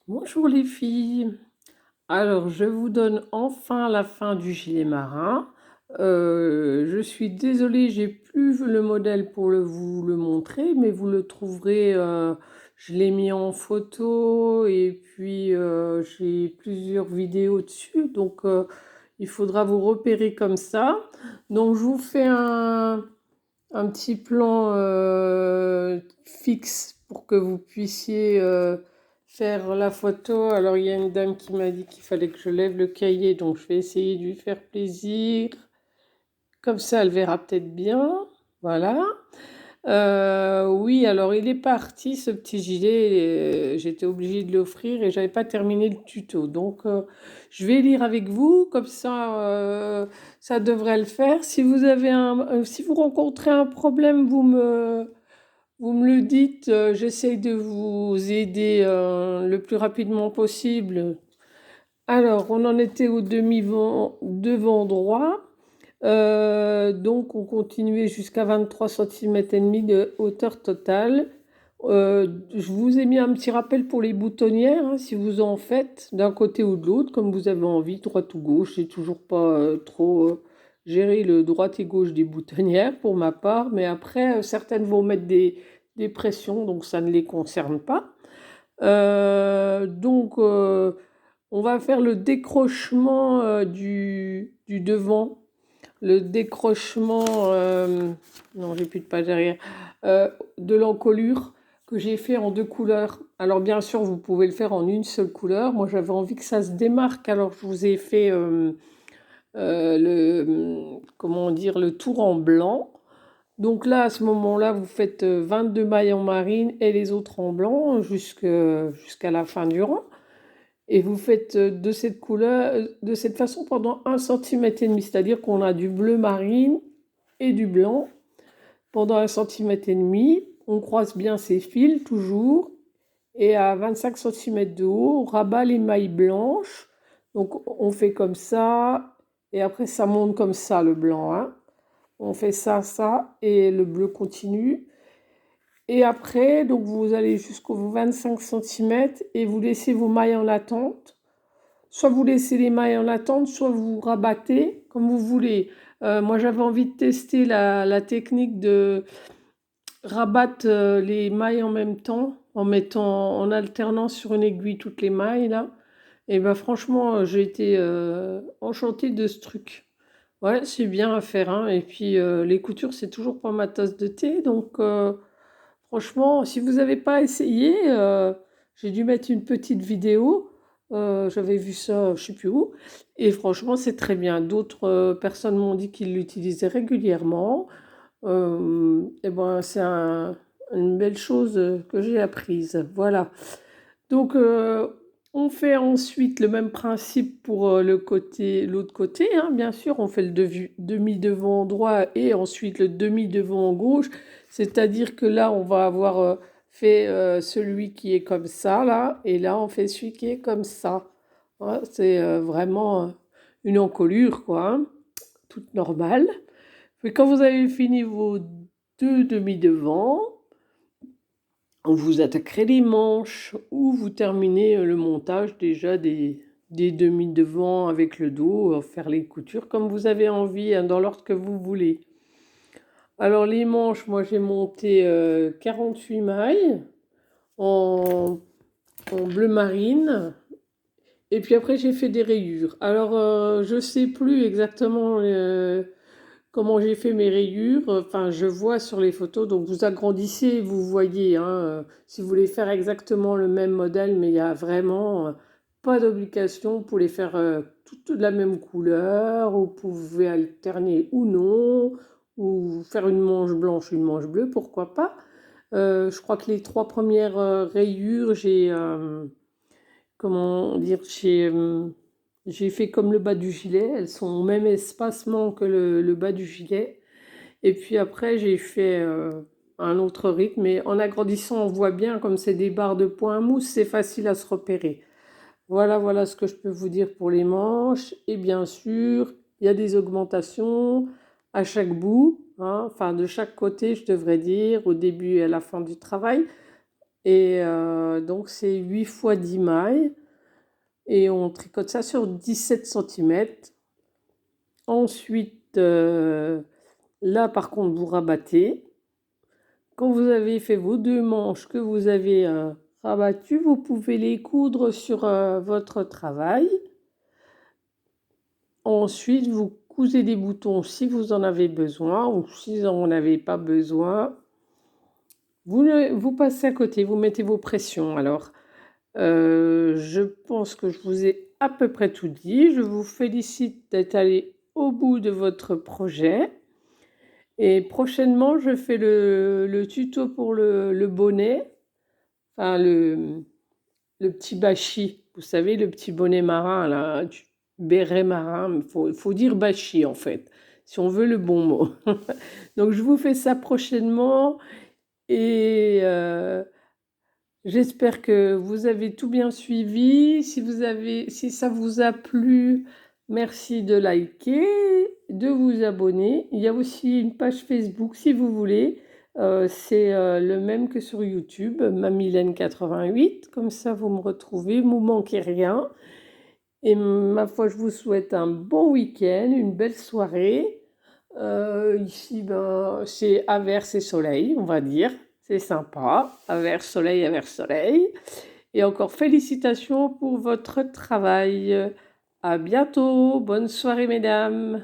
Bonjour les filles. Alors, je vous donne enfin la fin du gilet marin. Je suis désolée, j'ai plus le modèle pour vous le montrer, mais vous le trouverez. Je l'ai mis en photo et puis j'ai plusieurs vidéos dessus, donc il faudra vous repérer comme ça. Donc, je vous fais un petit plan fixe pour que vous puissiez faire la photo. Alors il y a une dame qui m'a dit qu'il fallait que je lève le cahier, donc je vais essayer de lui faire plaisir. Comme ça, elle verra peut-être bien. Voilà. Oui, alors il est parti ce petit gilet. J'étais obligée de l'offrir et j'avais pas terminé le tuto. Donc je vais lire avec vous, comme ça, ça devrait le faire. Si vous avez si vous rencontrez un problème, vous me le dites. J'essaye de vous aider le plus rapidement possible. Alors, on en était au demi-vent devant droit. Donc on continuait jusqu'à 23 cm et demi de hauteur totale. Je vous ai mis un petit rappel pour les boutonnières, hein, si vous en faites d'un côté ou de l'autre, comme vous avez envie, droite ou gauche. J'ai toujours pas trop géré le droite et gauche des boutonnières pour ma part, mais après, certaines vont mettre des pressions, donc ça ne les concerne pas. Donc on va faire le décrochement du devant, le décrochement, non j'ai plus de page derrière, de l'encolure que j'ai fait en deux couleurs. Alors bien sûr vous pouvez le faire en une seule couleur, moi j'avais envie que ça se démarque, alors je vous ai fait comment dire, le tour en blanc. Donc là à ce moment-là vous faites 22 mailles en marine et les autres en blanc jusqu'à la fin du rang. Et vous faites de cette couleur, de cette façon pendant 1,5 cm, c'est-à-dire qu'on a du bleu marine et du blanc pendant 1,5 cm. On croise bien ces fils toujours et à 25 cm de haut, on rabat les mailles blanches. Donc on fait comme ça et après ça monte comme ça le blanc, hein. On fait ça, ça et le bleu continue. Et après, donc vous allez jusqu'aux 25 cm et vous laissez vos mailles en attente. Soit vous laissez les mailles en attente, soit vous rabattez, comme vous voulez. Moi, j'avais envie de tester la technique de rabattre les mailles en même temps, en alternant sur une aiguille toutes les mailles, là. Et ben franchement, j'ai été enchantée de ce truc. Ouais, c'est bien à faire, hein. Et puis, les coutures, c'est toujours pas ma tasse de thé. Donc, franchement, si vous n'avez pas essayé, j'ai dû mettre une petite vidéo. J'avais vu ça, je sais plus où. Et franchement, c'est très bien. D'autres personnes m'ont dit qu'ils l'utilisaient régulièrement. Et ben, c'est une belle chose que j'ai apprise. Voilà. Donc, on fait ensuite le même principe pour l'autre côté, hein, bien sûr. On fait le demi-devant droit et ensuite le demi-devant gauche. C'est-à-dire que là, on va avoir fait celui qui est comme ça, là. Et là, on fait celui qui est comme ça. Ouais, c'est vraiment une encolure, quoi, hein, toute normale. Puis quand vous avez fini vos deux demi-devants, vous attaquerez les manches ou vous terminez le montage déjà des demi-devants avec le dos, faire les coutures comme vous avez envie, hein, dans l'ordre que vous voulez. Alors les manches, moi j'ai monté 48 mailles en, en bleu marine et puis après j'ai fait des rayures. Alors je sais plus exactement comment j'ai fait mes rayures. Enfin, je vois sur les photos, donc vous agrandissez, vous voyez, hein, si vous voulez faire exactement le même modèle, mais il y a vraiment pas d'obligation pour les faire toutes de la même couleur, ou vous pouvez alterner ou non, ou faire une manche blanche, une manche bleue, pourquoi pas. Je crois que les trois premières rayures, comment dire, j'ai fait comme le bas du gilet, elles sont au même espacement que le bas du gilet. Et puis après, j'ai fait un autre rythme. Et en agrandissant, on voit bien, comme c'est des barres de points mousse, c'est facile à se repérer. Voilà, voilà ce que je peux vous dire pour les manches. Et bien sûr, il y a des augmentations à chaque bout, hein, enfin de chaque côté, je devrais dire, au début et à la fin du travail. Et donc c'est 8 fois 10 mailles et on tricote ça sur 17 centimètres. Ensuite, là par contre vous rabattez. Quand vous avez fait vos 2 manches que vous avez rabattues, vous pouvez les coudre sur votre travail. Ensuite, vous cousez des boutons si vous en avez besoin, ou si vous n'en avez pas besoin. Vous passez à côté, vous mettez vos pressions. Alors, je pense que je vous ai à peu près tout dit. Je vous félicite d'être allé au bout de votre projet. Et prochainement, je fais le tuto pour le bonnet, enfin le petit bachi. Vous savez, le petit bonnet marin, là, béret marin. Il faut dire bachi, en fait, si on veut le bon mot. Donc, je vous fais ça prochainement. Et j'espère que vous avez tout bien suivi. Si ça vous a plu, merci de liker, de vous abonner. Il y a aussi une page Facebook si vous voulez. C'est le même que sur YouTube, Mamilène88. Comme ça, vous me retrouvez, vous ne manquez rien. Et ma foi, je vous souhaite un bon week-end, une belle soirée. Ici, ben, c'est averse et soleil, on va dire. C'est sympa. Averse, soleil, averse, soleil. Et encore félicitations pour votre travail. À bientôt. Bonne soirée, mesdames.